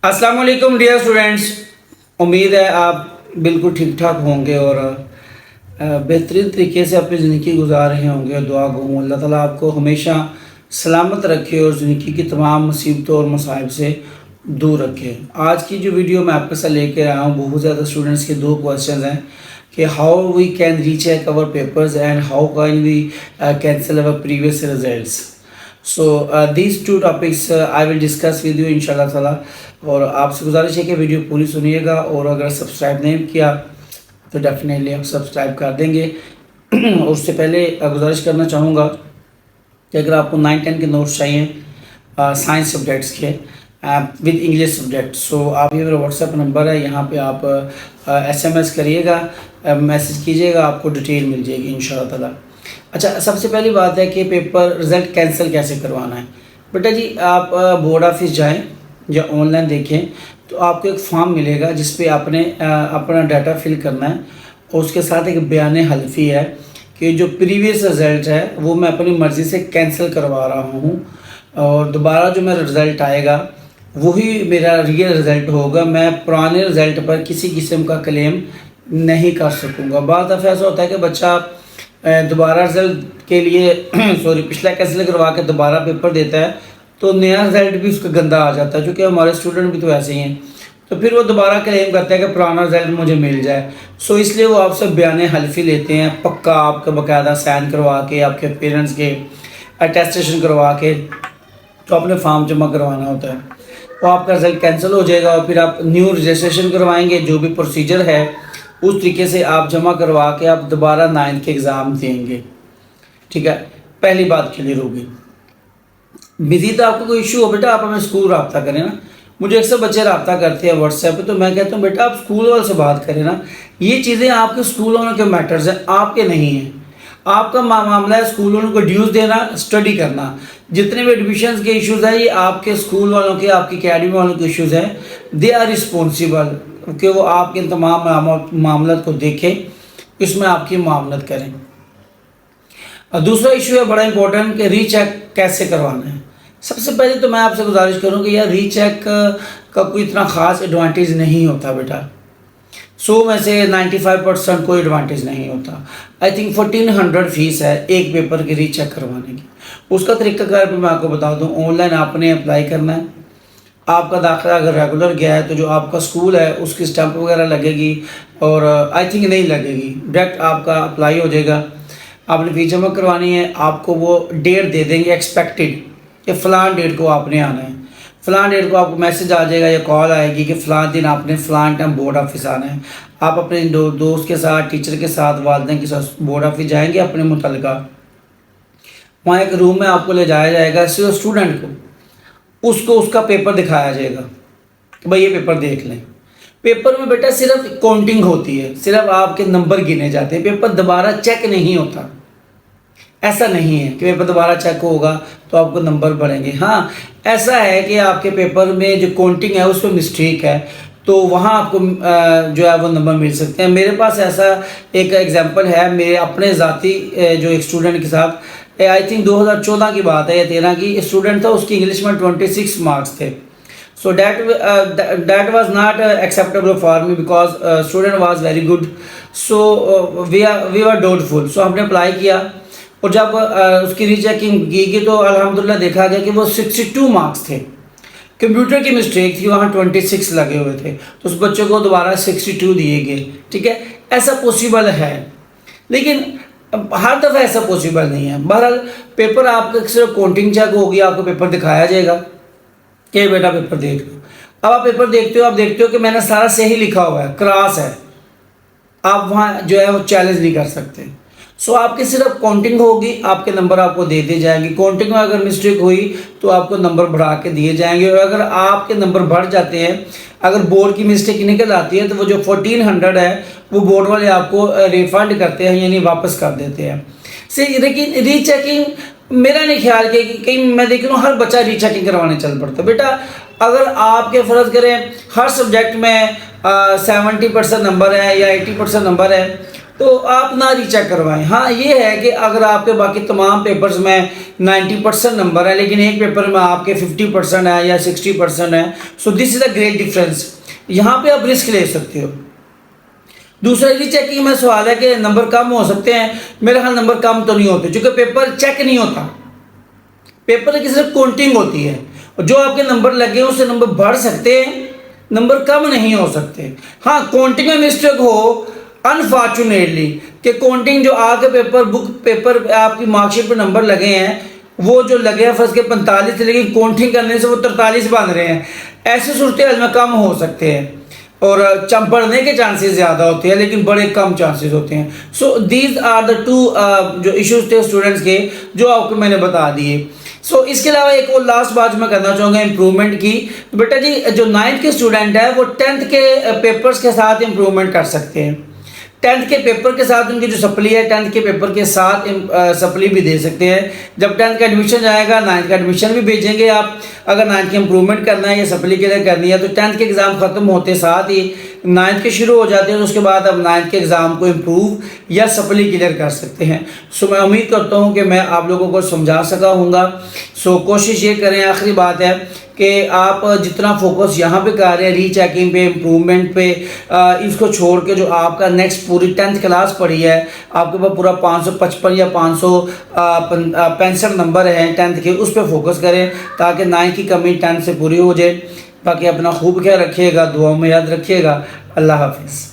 अस्सलाम वालेकुम dear students. उम्मीद है आप बिल्कुल ठीक ठाक होंगे और बेहतरीन तरीके से अपनी ज़िंदगी गुजार रहे होंगे। दुआ गो अल्लाह ताला आपको हमेशा सलामत रखे और ज़िंदगी की तमाम मुसीबतों और मसाइब से दूर रखे। आज की जो वीडियो मैं आपके साथ लेकर आया हूँ, बहुत ज़्यादा स्टूडेंट्स के दो क्वेश्चन हैं कि how we can recheck our papers and how can we cancel our previous results. So these two topics I will discuss with you इंशाल्लाह ताला। और आपसे गुजारिश है कि वीडियो पूरी सुनिएगा और अगर सब्सक्राइब नहीं किया तो डेफिनेटली आप सब्सक्राइब कर देंगे। और उससे पहले गुजारिश करना चाहूँगा कि अगर आपको 9-10 के नोट्स चाहिए साइंस सब्जेक्ट्स के विद इंग्लिश सब्जेक्ट, सो आप ये मेरा व्हाट्सएप नंबर है, यहाँ पे आप SMS करिएगा, मैसेज कीजिएगा, आपको डिटेल मिल जाएगी इंशाल्लाह ताला। अच्छा, सबसे पहली बात है कि पेपर रिज़ल्ट कैंसिल कैसे करवाना है। बेटा जी, आप बोर्ड ऑफिस जाएं या ऑनलाइन देखें तो आपको एक फॉर्म मिलेगा जिस पे आपने अपना डाटा फिल करना है और उसके साथ एक बयान हल्फी है कि जो प्रीवियस रिज़ल्ट है वो मैं अपनी मर्ज़ी से कैंसिल करवा रहा हूँ और दोबारा जो मेरा रिज़ल्ट आएगा वही मेरा रियल रिज़ल्ट होगा। मैं पुराने रिज़ल्ट पर किसी किस्म का क्लेम नहीं कर सकूँगा। बात दफ़ा ऐसा होता है कि बच्चा दोबारा रिज़ल्ट के लिए पिछला कैंसिल करवा के दोबारा पेपर देता है तो नया रिज़ल्ट भी उसका गंदा आ जाता है, क्योंकि हमारे स्टूडेंट भी तो ऐसे ही हैं। तो फिर वो दोबारा क्लेम करते हैं कि पुराना रिज़ल्ट मुझे मिल जाए। सो इसलिए वो आपसे बयान हल्फी लेते हैं, पक्का आपका बाकायदा साइन करवा के, आपके पेरेंट्स के अटेस्टेशन करवा के तो अपने फॉर्म जमा करवाना होता है। तो आपका रिज़ल्ट कैंसिल हो जाएगा और फिर आप न्यू रजिस्ट्रेशन करवाएंगे। जो भी प्रोसीजर है उस तरीके से आप जमा करवा के आप दोबारा 9th के एग्ज़ाम देंगे। ठीक है, पहली बात क्लियर होगी। मज़ीद आपको कोई इशू हो बेटा आप हमें स्कूल रब्ता करें ना। मुझे अक्सर बच्चे रब्ता करते हैं व्हाट्सएप पे, तो मैं कहता हूँ बेटा आप स्कूल वाले से बात करें ना। ये चीज़ें आपके स्कूल वालों के मैटर्स हैं, आपके नहीं हैं। आपका मामला है स्कूल वालों को ड्यूज़ देना, स्टडी करना। जितने भी एडमिशन के इशूज़ हैं ये आपके स्कूल वालों के, आपकी अकेडमी वालों के इशूज़ हैं। दे आर रिस्पॉन्सिबल कि वो आपके तमाम मामला को देखें, इसमें आपकी मामलत करें। और दूसरा इशू है बड़ा इंपॉर्टेंट कि रीचेक कैसे करवाना है। सबसे पहले तो मैं आपसे गुजारिश करूँगी यार, रीचेक का कोई इतना ख़ास एडवांटेज नहीं होता बेटा। 100 में से 95% कोई एडवांटेज नहीं होता। आई थिंक 1400 फीस है एक पेपर की रीचेक करवाने की। उसका तरीक़ाकार भी मैं आपको बता दूँ, ऑनलाइन आपने अप्लाई करना है। आपका दाखिला अगर रेगुलर गया है तो जो आपका स्कूल है उसकी स्टैंप वगैरह लगेगी और आई थिंक नहीं लगेगी, डायरेक्ट आपका अप्लाई हो जाएगा। आपने फीस जमा करवानी है, आपको वो डेट दे देंगे एक्सपेक्टेड कि फ़लाँ डेट को आपने आना है। फ़लाँ डेट को आपको मैसेज आ जाएगा या कॉल आएगी कि फ़लाँ दिन आपने फ़लाँ टाइम बोर्ड ऑफिस आना है। आप अपने दोस्त के साथ, टीचर के साथ, वालिदैन के साथ बोर्ड ऑफिस जाएंगे अपने मुतल्लिका। वहाँ एक रूम में आपको ले जाया जाएगा, सिर्फ स्टूडेंट को उसको उसका पेपर दिखाया जाएगा कि भाई ये पेपर देख लें। पेपर में बेटा सिर्फ काउंटिंग होती है, सिर्फ आपके नंबर गिने जाते हैं, पेपर दोबारा चेक नहीं होता। ऐसा नहीं है कि पेपर दोबारा चेक होगा तो आपको नंबर बढ़ेंगे। हाँ, ऐसा है कि आपके पेपर में जो काउंटिंग है उसमें मिस्टेक है तो वहाँ आपको जो है वो नंबर मिल सकते हैं। मेरे पास ऐसा एक एग्जांपल है मेरे अपने ज़ाती जो एक स्टूडेंट के साथ, आई थिंक 2014 की बात है या 13 की। स्टूडेंट था, उसकी इंग्लिश में 26 मार्क्स थे। So that was not acceptable for me because student was very good. So we were doubtful. So हमने अप्लाई किया और जब उसकी रीचेकिंग की गई तो अल्हम्दुलिल्लाह देखा गया कि वो 62 मार्क्स थे। कंप्यूटर की मिस्टेक थी, वहाँ 26 लगे हुए थे, तो उस बच्चे को दोबारा 62 दिए गए। ठीक है, ऐसा पॉसिबल है, लेकिन हर दफ़ा ऐसा पॉसिबल नहीं है। बहरहाल पेपर आपका सिर्फ काउंटिंग चेक होगी, आपको पेपर दिखाया जाएगा कि बेटा पेपर देख लो। अब आप पेपर देखते हो, आप देखते हो कि मैंने सारा सही लिखा हुआ है, क्रॉस है, आप वहाँ जो है वो चैलेंज नहीं कर सकते। सो आपकी सिर्फ काउंटिंग होगी, आपके नंबर आपको दे दिए जाएंगे। काउंटिंग में अगर मिस्टेक हुई तो आपको नंबर बढ़ा के दिए जाएंगे और अगर आपके नंबर बढ़ जाते हैं, अगर बोर्ड की मिस्टेक निकल आती है तो वो जो 1400 है वो बोर्ड वाले आपको रिफंड करते हैं, यानी वापस कर देते हैं। लेकिन रीचेकिंग मेरा नहीं ख्याल कि कहीं मैं देख रहा हूँ हर बच्चा रीचेकिंग करवाने चल पड़ता है। बेटा अगर आपके फ़र्ज़ करें हर सब्जेक्ट में 70% नंबर है या 80% नंबर है तो आप ना रीचेक करवाएं। हाँ ये है कि अगर आपके बाकी तमाम पेपर्स में 90% नंबर है लेकिन एक पेपर में आपके 50% है या 60% है, so this is a great difference, यहाँ पे आप रिस्क ले सकते हो। दूसरा रीचेकिंग में सवाल है कि नंबर कम हो सकते हैं, मेरे ख्याल नंबर कम तो नहीं होते, क्योंकि पेपर चेक नहीं होता, पेपर की सिर्फ काउंटिंग होती है, और जो आपके नंबर लगे हैं उससे नंबर बढ़ सकते हैं, नंबर कम नहीं हो सकते। हाँ काउंटिंग में मिस्टेक हो अनफॉर्चुनेटली कि काउंटिंग जो आके पेपर आपकी मार्कशीट पर नंबर लगे हैं वो जो लगे हैं फर्स्ट के 45 थे, लेकिन काउंटिंग करने से वो 43 बन रहे हैं, ऐसे सूरत में कम हो सकते हैं और बढ़ने के चांसेस ज़्यादा होते हैं लेकिन बड़े कम चांसेस होते हैं। So these are the two जो इश्यूज थे स्टूडेंट्स के जो आपको मैंने बता दिए। सो इसके अलावा एक और लास्ट बात मैं करना चाहूँगा इम्प्रूवमेंट की। तो बेटा जी जो 9th के स्टूडेंट है वो 10th के पेपर्स के साथ इम्प्रूवमेंट कर सकते हैं, 10th के पेपर के साथ उनकी जो सप्ली है 10th के पेपर के साथ सप्ली भी दे सकते हैं। जब 10th का एडमिशन जाएगा 9th का एडमिशन भी भेजेंगे आप, अगर 9th की इम्प्रूवमेंट करना है या सप्ली क्लियर करनी है तो 10th के एग्ज़ाम ख़त्म होते साथ ही 9th के शुरू हो जाते हैं, तो उसके बाद अब 9th के एग्ज़ाम को इम्प्रूव या सप्ली क्लियर कर सकते हैं। सो मैं उम्मीद करता हूँ कि मैं आप लोगों को समझा सका हूँगा। सो कोशिश ये करें, आखिरी बात है कि आप जितना फोकस यहाँ पे कर रहे हैं रीचेकिंग पे, इम्प्रूवमेंट पे, इसको छोड़ के जो आपका नेक्स्ट पूरी 10th क्लास पड़ी है, आपके पास पूरा 555 या 565 नंबर हैं 10th के, उस पर फोकस करें ताकि 9th की कमी 10th से पूरी हो जाए। बाकी अपना खूब ख्याल रखिएगा, दुआओं में याद रखिएगा। अल्लाह हाफिज़।